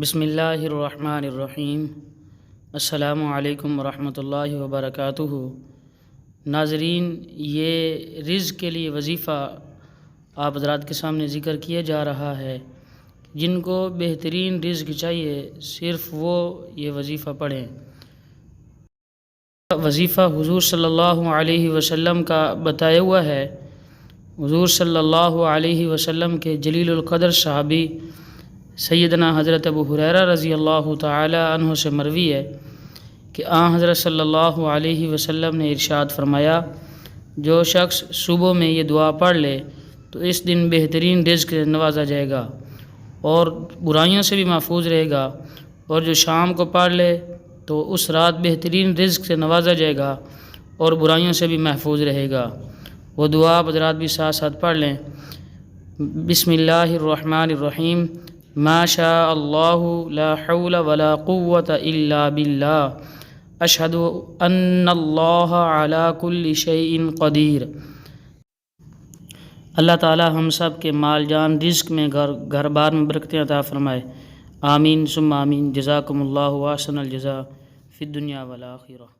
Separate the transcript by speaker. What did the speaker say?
Speaker 1: بسم اللہ الرحمن الرحیم۔ السلام علیکم ورحمۃ اللہ وبرکاتہ۔ ناظرین، یہ رزق کے لیے وظیفہ آپ حضرات کے سامنے ذکر کیا جا رہا ہے۔ جن کو بہترین رزق چاہیے صرف وہ یہ وظیفہ پڑھیں۔ وظیفہ حضور صلی اللہ علیہ وسلم کا بتایا ہوا ہے۔ حضور صلی اللہ علیہ وسلم کے جلیل القدر صحابی سیدنا حضرت ابو ہریرہ رضی اللہ تعالی عنہ سے مروی ہے کہ حضرت صلی اللہ علیہ وسلم نے ارشاد فرمایا، جو شخص صبح میں یہ دعا پڑھ لے تو اس دن بہترین رزق سے نوازا جائے گا اور برائیوں سے بھی محفوظ رہے گا، اور جو شام کو پڑھ لے تو اس رات بہترین رزق سے نوازا جائے گا اور برائیوں سے بھی محفوظ رہے گا۔ وہ دعا آپ حضرات بھی ساتھ ساتھ پڑھ لیں۔ بسم اللہ الرحمن الرحیم۔ ما شاء اللہ لا حول ولا قوة الا باللہ، اشہد ان اللہ علی کل شیء قدیر۔ اللہ تعالی ہم سب کے مال جان رزق میں گھر بار میں برکتیں عطا فرمائے، آمین ثم آمین۔ جزاکم اللہ احسن الجزاء فی الدنیا والآخرہ۔